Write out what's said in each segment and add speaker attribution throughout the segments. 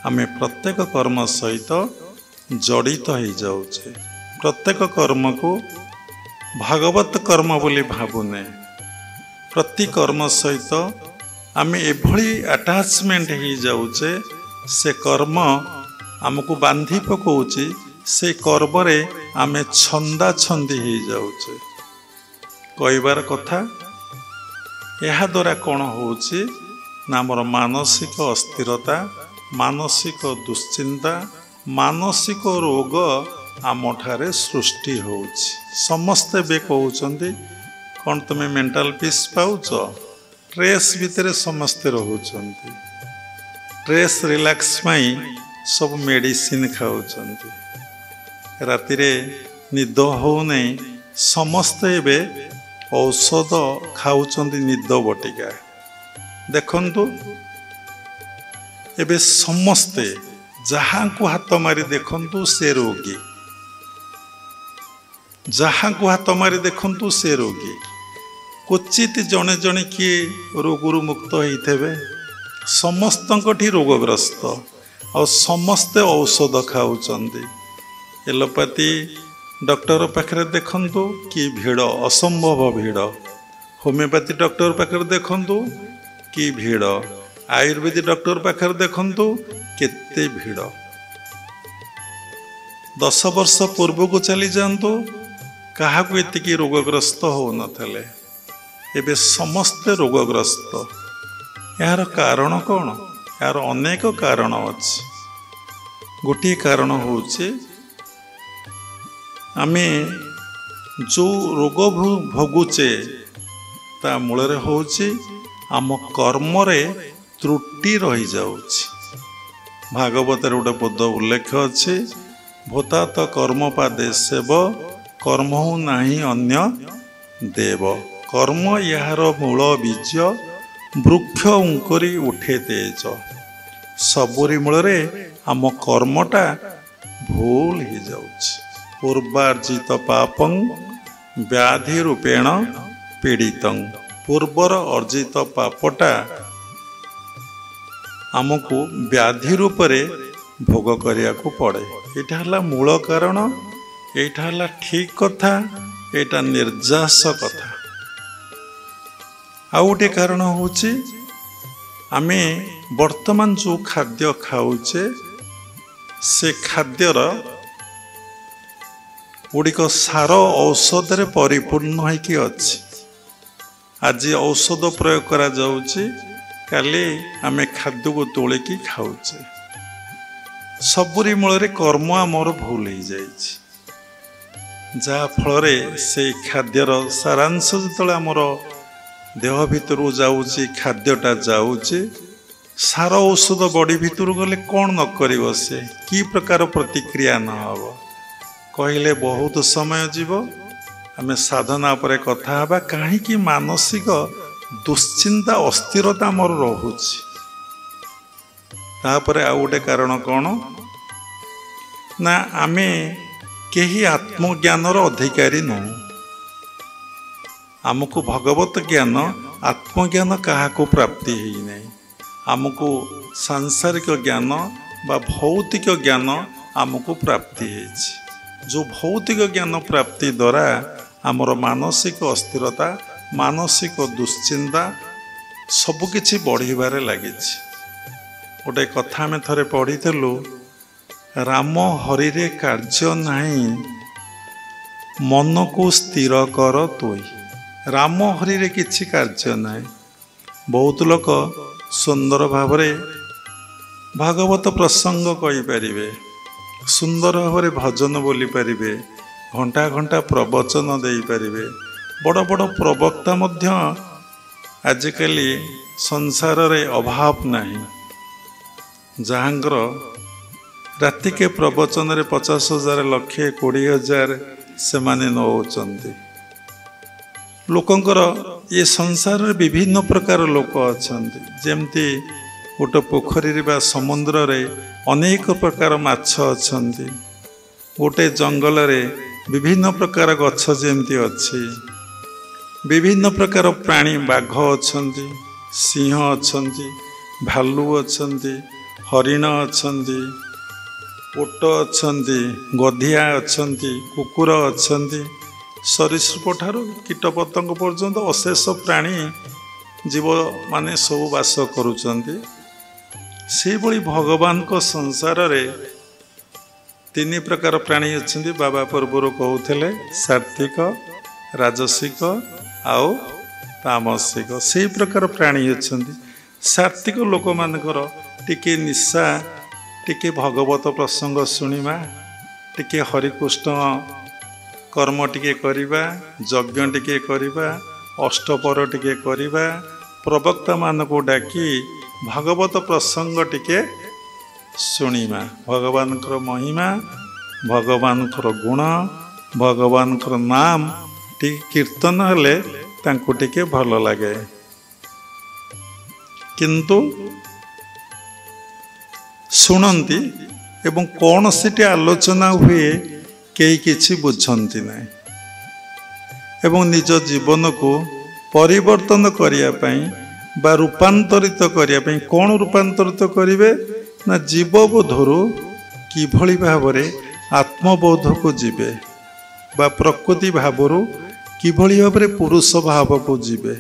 Speaker 1: आमे प्रत्येक कर्म सहित जड़ित हो जाऊे। प्रत्येक कर्म को भागवत कर्म बोली भावुने। प्रति कर्म सहित आमे एभली अटैचमेंट हो जाऊे, से कर्म आमको बांधी पकाउची, से कर्म रे आमे छंदा छंदी हो जाऊे। कहबार कथा यह द्वारा कौन होची ना मोर मानसिक अस्थिरता, मानसिक दुश्चिंता, मानसिक रोग आम ठारे सृष्टि होची। समस्ते बे कहउचंदी कौन तुम्हें मेंटल पीस पाउच, स्ट्रेस भितर समस्ते रहउचंदी। स्ट्रेस रिलैक्स पाई सब मेडिसिन खाउचंदी। राति रे निद हो नहीं, समस्ते बे औषध खाउचंदी निद बटिका। देखंतु एबे समस्ते जहाँ को हाथ मारी देखंतु से रोगी, जहाँ को हाथ मारी देखंतु से रोगी। क्वचित जने जने किए रोगरु मुक्त होइथेबे, समस्तंकठी रोगग्रस्त और समस्ते औषध खाउचंदी। एलोपैथी डॉक्टर पाखरे देखंतु कि भीड़, असंभव भीड़। होमियोपैथी डॉक्टर पाखरे देखंतु कि भीड़। आयुर्वेदिक डॉक्टर पाखरे देखंतु केते भीड़। 10 वर्ष पूर्व को चली जातु, क्या एतिकी रोगग्रस्त हो नथले, एबे समस्ते रोगग्रस्त। यार कारण कौन? यार अनेक कारण अच्छे। गोटे कारण होचे आमे जो रोग भोगुचे ता मूल होची आम कर्म रे त्रुटि रही जाउछि। भागवत गोटे पद उल्लेख अच्छे, भूतात कर्म पादे सेव कर्महु नाही अन्य देव। कर्म यार मूल बीज, वृक्ष उंकरी उठे तेज। सबुरी मूल रे आम कर्मटा भूल हो जाउछि। पूर्वार्जित पापं व्याधि रूपेण पीड़ितं। पूर्वर अर्जित पापटा आमको व्याधि रूप रे भोग करिया को पड़े। एटा हला मूल कारण, एटा हला ठीक कथा, एटा निर्जास कथा। आउ गोटे कारण होची आमे वर्तमान जो खाद्य खाऊचे से खाद्यर गुड़िक सार औषध रे परिपूर्ण होइकी अछि। आज औषध प्रयोग करा जाउची, काली आमे खाद्य को तोलिकी खाऊचे। सबुरी मूल रे कर्म आमर भूल हो जाइछि, जहा फल से खाद्यर सारांश जो आमर देह भितर जाउची, खाद्यटा जाउची, सार औषध बॉडी भितर गले कौन न करिवो, से की प्रकार प्रतिक्रिया न हबो कहले बहुत समय जीव। आमे साधना पर कथा हबा, कहीं मानसिक दुश्चिंता अस्थिरता मोर रहुछि। तापर आ गोटे कारण कौन ना आमे केही आत्मज्ञानर अधिकारी नुह। आमको भगवत ज्ञान, आत्मज्ञान क्या प्राप्ति है नहीं। आमको सांसारिक ज्ञान बा भौतिक ज्ञान आमको प्राप्ति है। जो भौतिक ज्ञान प्राप्ति द्वारा आमर मानसिक अस्थिरता, मानसिक दुश्चिंता सबकिछि बढ़िबारे लागिछि। गोटे कथा में थरे पढ़ीलु, राम हरि रे कार्य नहीं, मन को स्थिर कर तोई। राम हरि रे किछि कार्य नहीं। बहुत लोक सुंदर भावरे भागवत प्रसंग कहि परिबे, सुंदर भावरे भजन बोली परिबे, घंटा घंटा प्रवचन दे परिबे। बड़ बड़ प्रवक्ता मध्य आजिकली संसार रे अभाव नहीं, जहाँकर राति के प्रवचन रे 50,000 लक्षे 20,000 से माने नौचंदी। लोकंकर ये संसार रे विभिन्न प्रकार लोक अछंती। जेमती गोटे पोखरी बा समुद्र रे अनेक प्रकार माछ अछंती। गोटे जंगल रे विभिन्न प्रकार गछ जेमती अछि। विभिन्न प्रकार प्राणी, बाघ अछंती, सिंह अछंती, भालू अछंती, ହରିଣ ଅଛନ୍ତି, ଓଟ ଅଛନ୍ତି, ଗଧିଆ ଅଛନ୍ତି, କୁକୁର ଅଛନ୍ତି, ସରୀସୃପ ଠାରୁ କୀଟପତଙ୍ଗ ପର୍ଯ୍ୟନ୍ତ ଅଶେଷ ପ୍ରାଣୀ ଜୀବମାନେ ସବୁ ବାସ କରୁଛନ୍ତି। ସେହିଭଳି ଭଗବାନଙ୍କ ସଂସାରରେ ତିନି ପ୍ରକାର ପ୍ରାଣୀ ଅଛନ୍ତି। ବାବା ପୂର୍ବରୁ କହୁଥିଲେ ସାତ୍ଵିକ, ରାଜସିକ ଆଉ ତାମସିକ। ସେହି ପ୍ରକାର ପ୍ରାଣୀ ଅଛନ୍ତି। ସାତ୍ଵିକ ଲୋକମାନଙ୍କର ଟିକେ ନିଶା, ଟିକେ ଭଗବତ ପ୍ରସଙ୍ଗ ଶୁଣିବା, ଟିକେ ହରିକୃଷ୍ଣ କର୍ମ ଟିକେ କରିବା, ଯଜ୍ଞ ଟିକେ କରିବା, ଅଷ୍ଟପର ଟିକେ କରିବା, ପ୍ରବକ୍ତାମାନଙ୍କୁ ଡାକି ଭାଗବତ ପ୍ରସଙ୍ଗ ଟିକେ ଶୁଣିବା, ଭଗବାନଙ୍କର ମହିମା, ଭଗବାନଙ୍କର ଗୁଣ, ଭଗବାନଙ୍କର ନାମ ଟିକେ କୀର୍ତ୍ତନ ହେଲେ ତାଙ୍କୁ ଟିକେ ଭଲ ଲାଗେ। କିନ୍ତୁ ଶୁଣନ୍ତି ଏବଂ କ'ଣ ସେଠି ଆଲୋଚନା ହୁଏ କେହି କିଛି ବୁଝନ୍ତି ନାହିଁ। ଏବଂ ନିଜ ଜୀବନକୁ ପରିବର୍ତ୍ତନ କରିବା ପାଇଁ ବା ରୂପାନ୍ତରିତ କରିବା ପାଇଁ କ'ଣ ରୂପାନ୍ତରିତ କରିବେ ନା ଜୀବବୋଧରୁ କିଭଳି ଭାବରେ ଆତ୍ମବୋଧକୁ ଯିବେ ବା ପ୍ରକୃତି ଭାବରୁ କିଭଳି ଭାବରେ ପୁରୁଷ ଭାବକୁ ଯିବେ।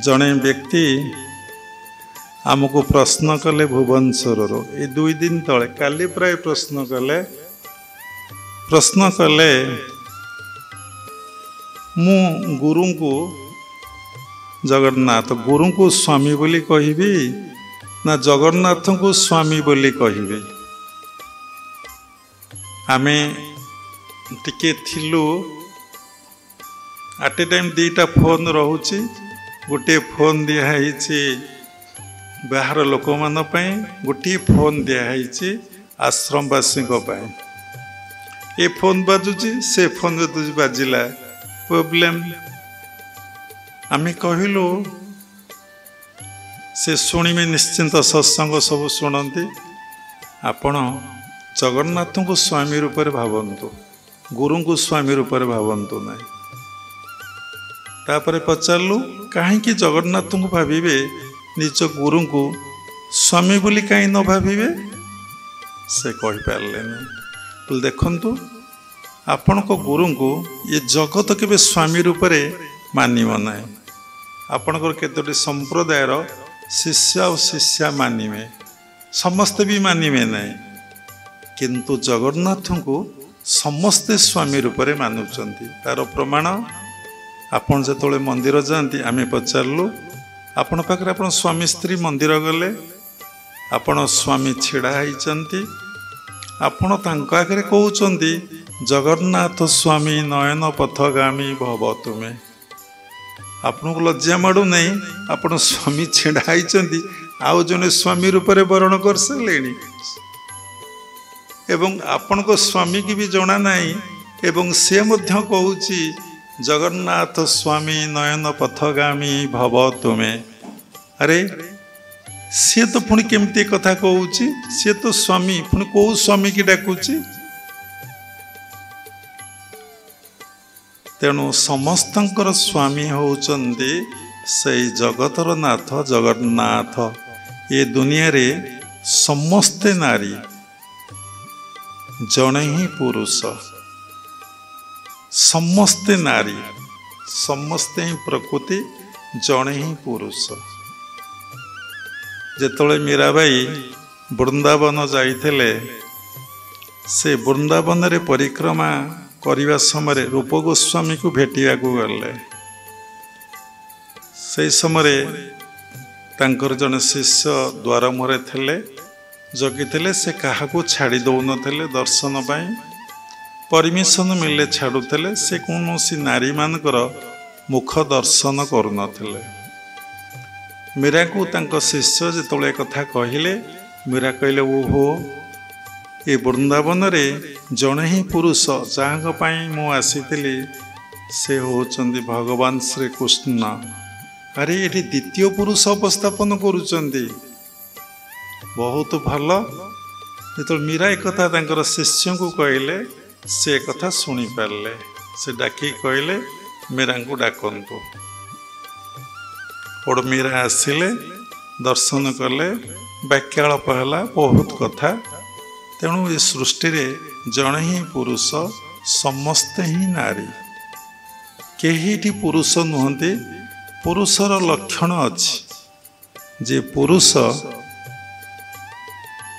Speaker 1: ଜଣେ ବ୍ୟକ୍ତି ଆମକୁ ପ୍ରଶ୍ନ କଲେ ଭୁବନେଶ୍ୱରରୁ, ଏ 2 ଦିନ ତଳେ, କାଲି ପ୍ରାୟ ପ୍ରଶ୍ନ କଲେ ମୁଁ ଗୁରୁଙ୍କୁ, ଜଗନ୍ନାଥ ଗୁରୁଙ୍କୁ ସ୍ୱାମୀ ବୋଲି କହିବି ନା ଜଗନ୍ନାଥଙ୍କୁ ସ୍ୱାମୀ ବୋଲି କହିବି। ଆମେ ଟିକେ ଥିଲୁ, ଆଟ୍ ଏ ଟାଇମ୍ 2ଟା ଫୋନ୍ ରହୁଛି। ଗୋଟିଏ ଫୋନ୍ ଦିଆହେଇଛି ବାହାର ଲୋକମାନଙ୍କ ପାଇଁ, ଗୋଟିଏ ଫୋନ୍ ଦିଆହେଇଛି ଆଶ୍ରମବାସୀଙ୍କ ପାଇଁ। ଏ ଫୋନ୍ ବାଜୁଛି, ସେ ଫୋନ୍ ଯଦି ବାଜିଲା ପ୍ରୋବ୍ଲେମ୍। ଆମେ କହିଲୁ ସେ ଶୁଣିବେ ନିଶ୍ଚିନ୍ତ, ସତ୍ସଙ୍ଗ ସବୁ ଶୁଣନ୍ତି। ଆପଣ ଜଗନ୍ନାଥଙ୍କୁ ସ୍ୱାମୀ ରୂପରେ ଭାବନ୍ତୁ, ଗୁରୁଙ୍କୁ ସ୍ୱାମୀ ରୂପରେ ଭାବନ୍ତୁ ନାହିଁ। ତାପରେ ପଚାରିଲୁ କାହିଁକି ଜଗନ୍ନାଥଙ୍କୁ ଭାବିବେ, ନିଜ ଗୁରୁଙ୍କୁ ସ୍ୱାମୀ ବୋଲି କାହିଁ ନ ଭାବିବେ? ସେ କହିପାରିଲେନି। ଦେଖନ୍ତୁ, ଆପଣଙ୍କ ଗୁରୁଙ୍କୁ ଏ ଜଗତ କେବେ ସ୍ୱାମୀ ରୂପରେ ମାନିବ ନାହିଁ। ଆପଣଙ୍କର କେତୋଟି ସମ୍ପ୍ରଦାୟର ଶିଷ୍ୟ ଆଉ ଶିଷ୍ୟା ମାନିବେ, ସମସ୍ତେ ବି ମାନିବେ ନାହିଁ। କିନ୍ତୁ ଜଗନ୍ନାଥଙ୍କୁ ସମସ୍ତେ ସ୍ୱାମୀ ରୂପରେ ମାନୁଛନ୍ତି। ତାର ପ୍ରମାଣ, ଆପଣ ଯେତେବେଳେ ମନ୍ଦିର ଯାଆନ୍ତି, ଆମେ ପଚାରିଲୁ ଆପଣ ପାଖରେ, ଆପଣ ସ୍ୱାମୀ ସ୍ତ୍ରୀ ମନ୍ଦିର ଗଲେ, ଆପଣ ସ୍ୱାମୀ ଛିଡ଼ା ହେଇଛନ୍ତି, ଆପଣ ତାଙ୍କ ଆଗରେ କହୁଛନ୍ତି ଜଗନ୍ନାଥ ସ୍ୱାମୀ ନୟନ ପଥଗାମୀ ଭବ ତୁମେ। ଆପଣଙ୍କୁ ଲଜ୍ଜା ମାଡ଼ୁନାହିଁ? ଆପଣ ସ୍ୱାମୀ ଛିଡ଼ା ହେଇଛନ୍ତି, ଆଉ ଜଣେ ସ୍ୱାମୀ ରୂପରେ ବରଣ କରିସାରିଲେଣି ଏବଂ ଆପଣଙ୍କ ସ୍ୱାମୀକି ବି ଜଣା ନାହିଁ, ଏବଂ ସେ ମଧ୍ୟ କହୁଛି ଜଗନ୍ନାଥ ସ୍ୱାମୀ ନୟନ ପଥଗାମୀ ଭବ ତୁମେ। ଆରେ ସିଏ ତ ପୁଣି କେମିତି କଥା କହୁଛି? ସିଏ ତ ସ୍ୱାମୀ, ପୁଣି କୋଉ ସ୍ୱାମୀ କି ଡାକୁଛି? ତେଣୁ ସମସ୍ତଙ୍କର ସ୍ୱାମୀ ହେଉଛନ୍ତି ସେଇ ଜଗତର ନାଥ ଜଗନ୍ନାଥ। ଏ ଦୁନିଆରେ ସମସ୍ତେ ନାରୀ, ଜଣେ ହିଁ ପୁରୁଷ। ସମସ୍ତେ ନାରୀ, ସମସ୍ତେ ହିଁ ପ୍ରକୃତି, ଜଣେ ହିଁ ପୁରୁଷ। ଯେତେବେଳେ ମୀରାବାଇ ବୃନ୍ଦାବନ ଯାଇଥିଲେ, ସେ ବୃନ୍ଦାବନରେ ପରିକ୍ରମା କରିବା ସମୟରେ ରୂପ ଗୋସ୍ୱାମୀକୁ ଭେଟିବାକୁ ଗଲେ। ସେହି ସମୟରେ ତାଙ୍କର ଜଣେ ଶିଷ୍ୟ ଦ୍ୱାର ମୁହଁରେ ଥିଲେ, ଜଗିଥିଲେ। ସେ କାହାକୁ ଛାଡ଼ି ଦେଉନଥିଲେ ଦର୍ଶନ ପାଇଁ, ପରମିଶନ୍ ମିଳିଲେ ଛାଡ଼ୁଥିଲେ। ସେ କୌଣସି ନାରୀମାନଙ୍କର ମୁଖ ଦର୍ଶନ କରୁନଥିଲେ। ମୀରାକୁ ତାଙ୍କ ଶିଷ୍ୟ ଯେତେବେଳେ କଥା କହିଲେ, ମୀରା କହିଲେ, ଓହୋ, ଏ ବୃନ୍ଦାବନରେ ଜଣେ ହିଁ ପୁରୁଷ ଯାହାଙ୍କ ପାଇଁ ମୁଁ ଆସିଥିଲି, ସେ ହେଉଛନ୍ତି ଭଗବାନ ଶ୍ରୀକୃଷ୍ଣ। ଆରେ ଏଠି ଦ୍ୱିତୀୟ ପୁରୁଷ ଉପସ୍ଥାପନ କରୁଛନ୍ତି, ବହୁତ ଭଲ। ଯେତେବେଳେ ମୀରା ଏକଥା ତାଙ୍କର ଶିଷ୍ୟଙ୍କୁ କହିଲେ, ସେ କଥା ଶୁଣିପାରିଲେ। ସେ ଡାକିକି କହିଲେ ମୀରାଙ୍କୁ ଡାକନ୍ତୁ। ମୀରା ଆସିଲେ, ଦର୍ଶନ କଲେ, ବାକ୍ୟାଳାପ ହେଲା ବହୁତ କଥା। ତେଣୁ ଏ ସୃଷ୍ଟିରେ ଜଣେ ହିଁ ପୁରୁଷ, ସମସ୍ତେ ହିଁ ନାରୀ। କେହିଟି ପୁରୁଷ ନୁହନ୍ତି। ପୁରୁଷର ଲକ୍ଷଣ ଅଛି ଯେ ପୁରୁଷ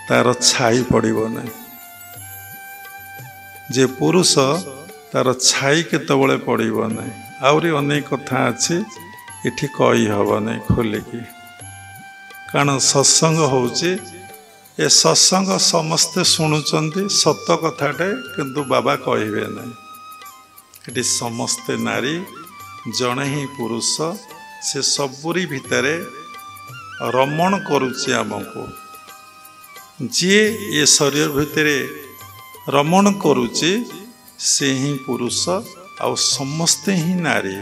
Speaker 1: ତାର ଛାଇ ପଡ଼ିବ ନାହିଁ, ଯେ ପୁରୁଷ ତାର ଛାଇ କେତେବେଳେ ପଡ଼ିବ ନାହିଁ। ଆହୁରି ଅନେକ କଥା ଅଛି, ଏଠି କହି ହେବ ନାହିଁ ଖୋଲିକି, କାରଣ ସତ୍ସଙ୍ଗ ହେଉଛି, ଏ ସତ୍ସଙ୍ଗ ସମସ୍ତେ ଶୁଣୁଛନ୍ତି ସତ କଥାଟେ, କିନ୍ତୁ ବାବା କହିବେ ନାହିଁ। ଏଠି ସମସ୍ତେ ନାରୀ, ଜଣେ ହିଁ ପୁରୁଷ। ସେ ସବୁରି ଭିତରେ ରମଣ କରୁଛି ଆମକୁ। ଯିଏ ଏ ଶରୀର ଭିତରେ ରମଣ କରୁଛି ସେ ହିଁ ପୁରୁଷ, ଆଉ ସମସ୍ତେ ହିଁ ନାରୀ।